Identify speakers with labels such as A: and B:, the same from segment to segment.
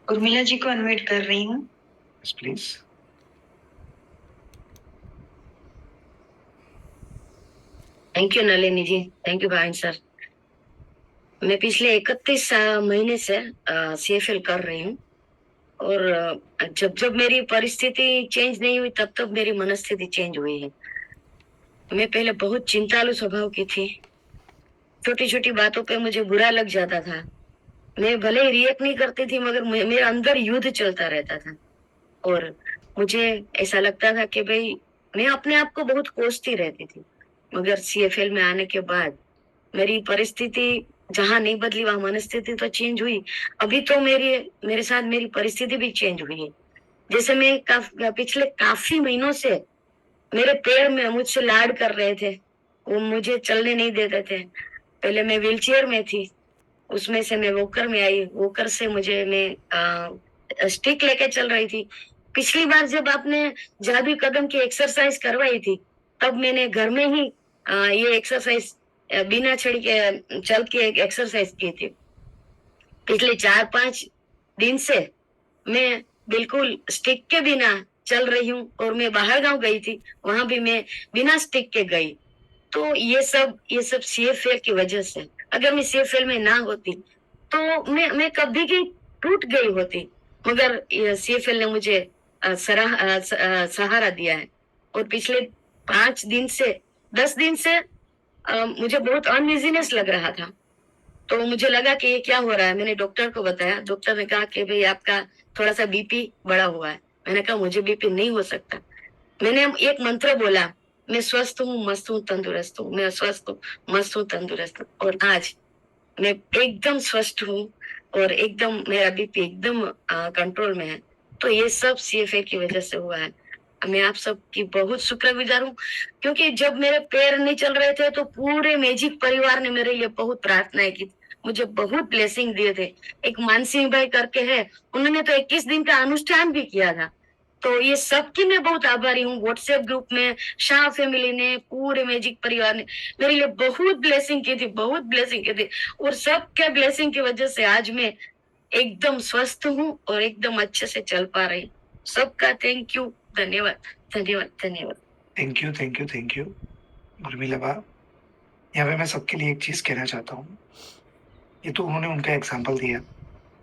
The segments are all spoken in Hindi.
A: उर्मिला जी को अनम्यूट कर रही हूँ।
B: Yes please.
C: Thank you Nalini ji, thank you भाइन सर। मैं पिछले 31 महीने से CFL कर रही हूँ और जब जब मेरी परिस्थिति चेंज नहीं हुई तब तब मेरी मनस्थिति चेंज हुई है। मैं पहले बहुत चिंतालु स्वभाव की थी, छोटी छोटी बातों पे मुझे बुरा लग जाता था। मैं भले ही रिएक्ट नहीं करती थी मगर मेरे अंदर युद्ध चलता रहता था और मुझे ऐसा लगता था कि भाई मैं अपने आप को बहुत कोसती रहती थी। मगर CFL में आने के बाद मेरी परिस्थिति जहां नहीं बदली वहां मनस्थिति तो चेंज हुई। अभी तो मेरे साथ मेरी परिस्थिति भी चेंज हुई है। जैसे मैं पिछले काफी महीनों से मेरे पैर में मुझसे लाड कर रहे थे, वो मुझे चलने नहीं देते थे। पहले मैं व्हीलचेयर में थी, उसमें से मैं वॉकर में आई, वॉकर से मैं स्टिक लेके चल रही थी। पिछली बार जब आपने जादुई कदम की एक्सरसाइज करवाई थी तब मैंने घर में ही ये एक्सरसाइज बिना छड़ी के चल के एक एक्सरसाइज की थी। पिछले 4-5 दिन से मैं बिल्कुल स्टिक के बिना चल रही हूँ और मैं बाहर गांव गई थी, वहां भी मैं बिना स्टिक के गई। तो ये सब CFL की वजह से। अगर मैं CFL में ना होती तो मैं कभी की टूट गई होती। मगर CFL ने मुझे सहारा दिया है और पिछले 5 दिन से 10 दिन से मुझे बहुत अनइजीनेस लग रहा था। तो मुझे लगा कि ये क्या हो रहा है। मैंने डॉक्टर को बताया, डॉक्टर ने कहा कि भाई आपका थोड़ा सा BP बढ़ा हुआ है। मैंने कहा मुझे BP नहीं हो सकता। मैंने एक मंत्र बोला, मैं स्वस्थ हूँ, मस्त हूँ, तंदुरुस्त हूँ, मैं स्वस्थ हूँ, मस्त हूँ, तंदुरुस्त हूँ। और आज मैं एकदम स्वस्थ हूँ और एकदम मेरा BP एकदम कंट्रोल में है। तो ये सब CFA की वजह से हुआ है। मैं आप सबकी बहुत शुक्रगुजार हूँ क्योंकि जब मेरे पैर नहीं चल रहे थे तो पूरे मैजिक परिवार ने मेरे लिए बहुत प्रार्थनाएं की, मुझे बहुत ब्लेसिंग दिए थे। एक मानसिंह भाई करके है, उन्होंने तो 21 दिन का अनुष्ठान भी किया था। तो ये सबकी मैं बहुत आभारी हूँ। व्हाट्सएप ग्रुप में शाह फैमिली ने, पूरे मैजिक परिवार ने मेरे लिए बहुत ब्लेसिंग की थी, बहुत ब्लेसिंग की थी। और सबके ब्लेसिंग की वजह से आज मैं एकदम स्वस्थ हूँ और एकदम अच्छे से चल पा रही हूँ। सबका थैंक यू, धन्यवाद, धन्यवाद, धन्यवाद।
B: Thank you thank you thank you Urmila बा। यहाँ पे मैं सबके लिए एक चीज कहना चाहता हूँ। ये तो उन्होंने उनका एग्जाम्पल दिया,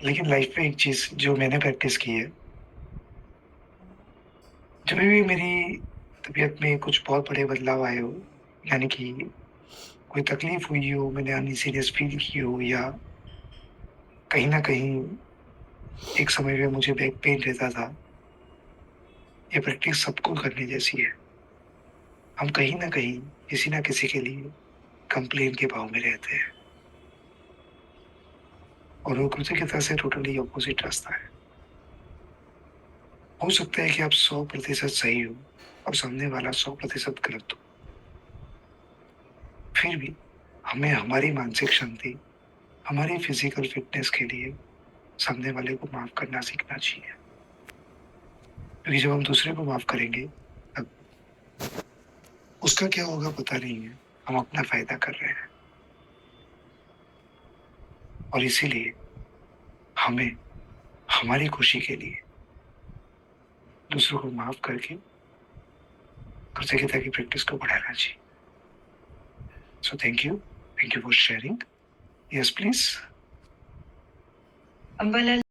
B: लेकिन लाइफ में एक चीज जो मैंने प्रैक्टिस की है, जब भी मेरी तबीयत में कुछ बहुत बड़े बदलाव आए हो, यानी कि कोई तकलीफ हुई हो, मैंने अनईजीनेस फील की हो, या कहीं ना कहीं एक समय में मुझे बैक पेन रहता था, ये प्रैक्टिस सबको करने जैसी है। हम कहीं ना कहीं किसी ना किसी के लिए कंप्लेन के भाव में रहते हैं और वो कृतज्ञता से टोटली अपोजिट रास्ता है। हो सकता है कि आप 100% सही हो और सामने वाला 100% गलत हो, फिर भी हमें हमारी मानसिक शांति, हमारी फिजिकल फिटनेस के लिए सामने वाले को माफ करना सीखना चाहिए, क्योंकि जब हम दूसरे को माफ करेंगे तब उसका क्या होगा पता नहीं है, हम अपना फायदा कर रहे हैं। और इसीलिए हमें हमारी खुशी के लिए दूसरों को माफ करके कृतज्ञता की प्रैक्टिस को बढ़ाना चाहिए। So thank you for sharing. Yes please.
A: Ambalal